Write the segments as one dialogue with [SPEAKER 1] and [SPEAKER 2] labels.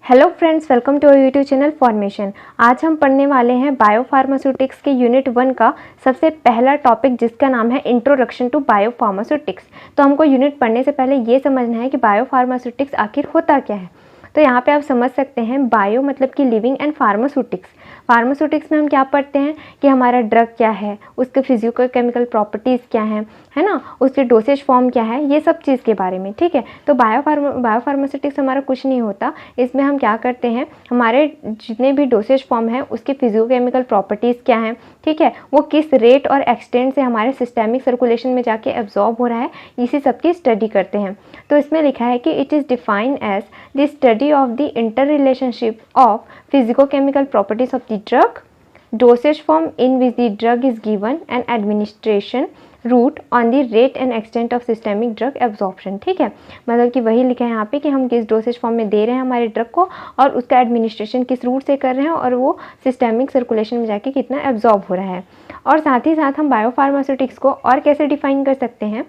[SPEAKER 1] Hello friends, welcome to YouTube channel formation. आज हम पढ़ने वाले हैं बायोफार्मास्यूटिक्स के यूनिट 1 का सबसे पहला टॉपिक, जिसका नाम है इंट्रोडक्शन टू बायोफार्मास्यूटिक्स। तो हमको यूनिट पढ़ने से पहले ये समझना है कि बायोफार्मास्यूटिक्स आखिर होता क्या है। तो यहाँ पे आप समझ सकते हैं, बायो मतलब कि लिविंग एंड फार्मास्यूटिक्स। फार्मास्यूटिक्स में हम क्या पढ़ते हैं कि हमारा ड्रग क्या है, उसके फिजिकल केमिकल प्रॉपर्टीज़ क्या हैं, है ना, उसके डोसेज फॉर्म क्या है, ये सब चीज़ के बारे में। ठीक है, तो बायोफार्मास्यूटिक्स हमारा कुछ नहीं होता। इसमें हम क्या करते हैं, हमारे जितने भी डोसेज फॉर्म हैं उसके फिजिको केमिकल प्रॉपर्टीज़ क्या हैं, ठीक है, वो किस रेट और एक्सटेंट से हमारे सिस्टेमिक सर्कुलेशन में जाके एब्जॉर्ब हो रहा है, इसी सब की स्टडी करते हैं। तो इसमें लिखा है कि it is defined as the study of the interrelationship of physicochemical properties of the drug, dosage form in which the drug is given, and administration route on the rate and extent of systemic drug absorption। ठीक है, मतलब कि वही लिखा है यहाँ पे कि हम किस डोसेज फॉर्म में दे रहे हैं हमारे ड्रग को, और उसका एडमिनिस्ट्रेशन किस रूट से कर रहे हैं, और वो सिस्टेमिक सर्कुलेशन में जाके कितना एब्जॉर्ब हो रहा है। और साथ ही साथ हम बायोफार्मास्यूटिक्स को और कैसे डिफाइन कर सकते हैं।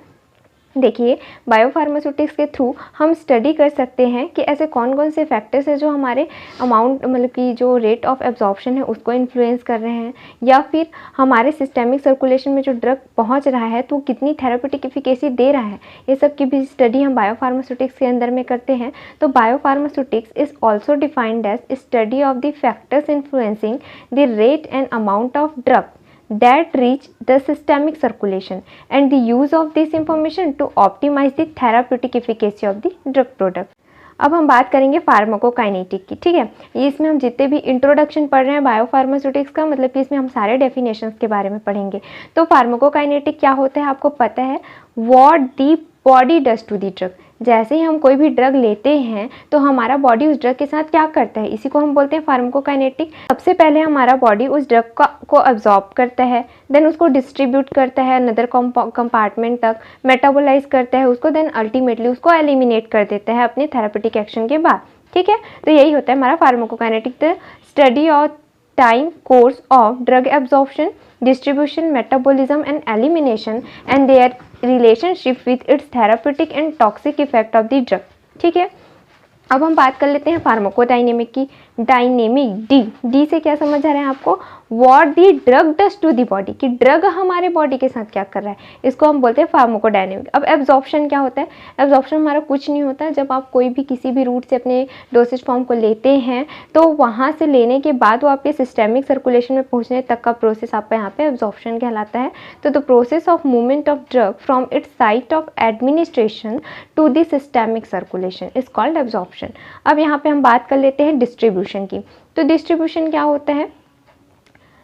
[SPEAKER 1] देखिए, बायोफार्मास्यूटिक्स के थ्रू हम स्टडी कर सकते हैं कि ऐसे कौन कौन से फैक्टर्स हैं जो हमारे अमाउंट मतलब कि जो रेट ऑफ एब्जॉर्प्शन है उसको इन्फ्लुएंस कर रहे हैं, या फिर हमारे सिस्टेमिक सर्कुलेशन में जो ड्रग पहुंच रहा है तो कितनी थेराप्यूटिक एफिकेसी दे रहा है। ये सब की भी स्टडी हम बायोफार्मास्यूटिक्स के अंदर में करते हैं। तो biopharmaceutics is also defined as study of the factors influencing the rate and amount of drug that reach the systemic circulation and the use of this information to optimize the therapeutic efficacy of the drug product। अब हम बात करेंगे pharmacokinetic की। ठीक है, ये इसमें हम जितने भी इंट्रोडक्शन पढ़ रहे हैं बायोफार्मास्यूटिक्स का, मतलब कि इसमें हम सारे डेफिनेशंस के बारे में पढ़ेंगे। तो फार्माकोकाइनेटिक क्या होता है आपको पता है, what the body does to the drug. जैसे ही हम कोई भी ड्रग लेते हैं तो हमारा बॉडी उस ड्रग के साथ क्या करता है, इसी को हम बोलते हैं फार्माकोकाइनेटिक। सबसे पहले हमारा बॉडी उस ड्रग को अब्जॉर्ब करता है, देन उसको डिस्ट्रीब्यूट करता है अनदर कंपार्टमेंट तक, मेटाबोलाइज करता है उसको, देन अल्टीमेटली उसको एलिमिनेट कर देता है अपने थेरापेटिक एक्शन के बाद। ठीक है, तो यही होता है हमारा pharmacokinetic, the study of time course of drug absorption, distribution, metabolism and elimination and their relationship with its therapeutic and toxic effect of the drug। ठीक है, अब हम बात कर लेते हैं फार्माकोडायनेमिक की। डायनेमिक, डी से क्या समझ आ रहा है आपको, what the drug does to the body, कि ड्रग हमारे बॉडी के साथ क्या कर रहा है, इसको हम बोलते हैं फार्माकोडायनेमिक। अब एब्जॉर्प्शन क्या होता है, एब्जॉर्प्शन हमारा कुछ नहीं होता। जब आप कोई भी किसी भी रूट से अपने डोसेज फॉर्म को लेते हैं तो वहाँ से लेने के बाद वो आपके सिस्टेमिक सर्कुलेशन में पहुँचने तक का प्रोसेस आपका यहाँ पे एब्जॉर्प्शन कहलाता है। तो the process of movement of drug from its site of administration to the systemic circulation is called absorption. अब यहाँ पे हम बात कर लेते हैं डिस्ट्रीब्यूशन की। तो डिस्ट्रीब्यूशन क्या होता है,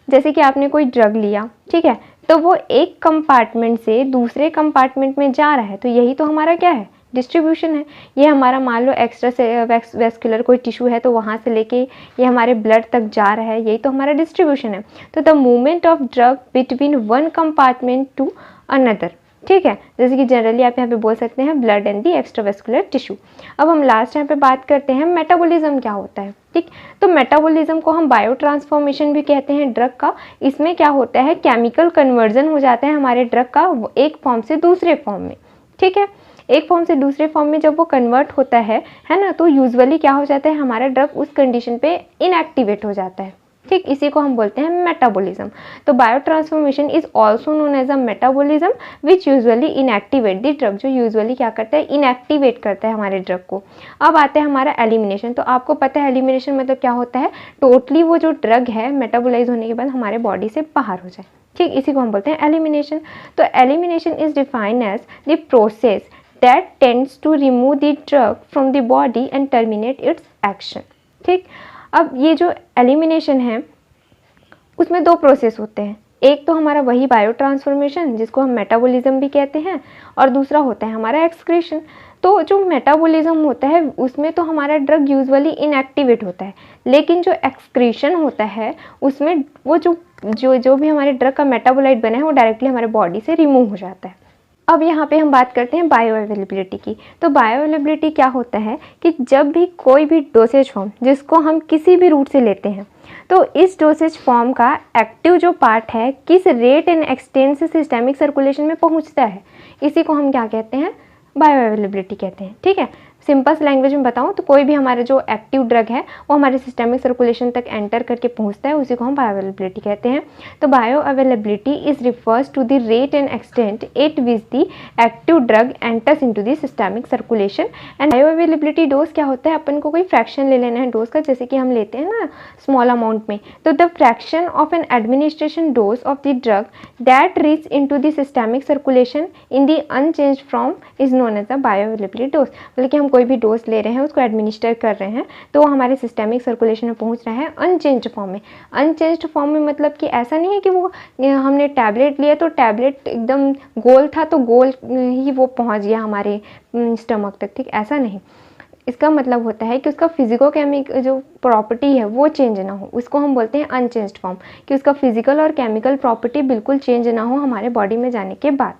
[SPEAKER 1] जैसे कि आपने कोई ड्रग लिया, ठीक है, तो वो एक कंपार्टमेंट से दूसरे कंपार्टमेंट में जा रहा है, तो यही तो हमारा क्या है, डिस्ट्रीब्यूशन है। ये हमारा मान लो एक्स्ट्रा से वेस्कुलर कोई टिश्यू है तो वहाँ से लेके ये हमारे ब्लड तक जा रहा है, यही तो हमारा डिस्ट्रीब्यूशन है। तो the movement of drug between one compartment to another. ठीक है, जैसे कि जनरली आप यहाँ पे बोल सकते हैं ब्लड एंड दी एक्स्ट्रावेस्कुलर टिश्यू। अब हम लास्ट यहाँ पे बात करते हैं मेटाबॉलिज्म क्या होता है। ठीक, तो मेटाबॉलिज्म को हम बायो ट्रांसफॉर्मेशन भी कहते हैं ड्रग का। इसमें क्या होता है, केमिकल कन्वर्जन हो जाता है हमारे ड्रग का एक फॉर्म से दूसरे फॉर्म में। ठीक है, एक फॉर्म से दूसरे फॉर्म में जब वो कन्वर्ट होता है ना, तो यूजुअली क्या हो जाता है, हमारा ड्रग उस कंडीशन पे इनएक्टिवेट हो जाता है। ठीक, इसी को हम बोलते हैं मेटाबॉलिज्म। तो biotransformation is also known as a metabolism which usually inactivate the drug, जो यूजुअली क्या करता है, इनएक्टिवेट करता है हमारे ड्रग को। अब आता है हमारा एलिमिनेशन। तो आपको पता है एलिमिनेशन मतलब क्या होता है, टोटली वो जो ड्रग है मेटाबोलाइज होने के बाद हमारे बॉडी से बाहर हो जाए। ठीक, इसी को हम बोलते हैं एलिमिनेशन। तो elimination is defined as the process that tends to remove the drug from the body and terminate its action। ठीक, अब ये जो एलिमिनेशन है उसमें दो प्रोसेस होते हैं। एक तो हमारा वही बायो ट्रांसफॉर्मेशन जिसको हम मेटाबॉलिज्म भी कहते हैं, और दूसरा होता है हमारा एक्सक्रीशन। तो जो मेटाबॉलिज्म होता है उसमें तो हमारा ड्रग यूजुअली इनएक्टिवेट होता है, लेकिन जो एक्सक्रीशन होता है उसमें वो जो भी हमारे ड्रग का मेटाबोलाइट बना है वो डायरेक्टली हमारे बॉडी से रिमूव हो जाता है। अब यहाँ पे हम बात करते हैं बायो अवेलेबिलिटी की। तो बायो अवेलेबिलिटी क्या होता है कि जब भी कोई भी डोसेज फॉर्म जिसको हम किसी भी रूट से लेते हैं, तो इस डोसेज फॉर्म का एक्टिव जो पार्ट है किस रेट एंड एक्सटेंट से सिस्टेमिक सर्कुलेशन में पहुँचता है, इसी को हम क्या कहते हैं, बायो अवेलेबिलिटी कहते हैं। ठीक है, सिंपल लैंग्वेज में बताऊँ तो कोई भी हमारे जो एक्टिव ड्रग है वो हमारे सिस्टमिक सर्कुलेशन तक एंटर करके पहुँचता है, उसी को हम बायोअवेलेबिलिटी कहते हैं। तो bioavailability is refers to the rate and extent at which the active drug enters into the systemic circulation. And bioavailability dose क्या होता है, अपन को कोई फ्रैक्शन ले लेना है डोज का, जैसे कि हम लेते हैं ना स्मॉल अमाउंट में, तो the fraction of an administration dose of the drug that reach into the systemic circulation in the unchanged form is known as the bioavailability dose. मतलब कि हम कोई भी डोज ले रहे हैं, उसको एडमिनिस्टर कर रहे हैं, तो वो हमारे सिस्टमिक सर्कुलेशन में पहुंच रहा है अनचेंज्ड फॉर्म में। अनचेंज्ड फॉर्म में मतलब कि ऐसा नहीं है कि वो हमने टैबलेट लिया तो टैबलेट एकदम गोल था तो गोल ही वो पहुंच गया हमारे स्टमक तक, ठीक, ऐसा नहीं। इसका मतलब होता है कि उसका फिजिको केमिकल जो प्रॉपर्टी है वो चेंज ना हो, उसको हम बोलते हैं अनचेंज्ड फॉर्म, कि उसका फिजिकल और केमिकल प्रॉपर्टी बिल्कुल चेंज ना हो हमारे बॉडी में जाने के बाद।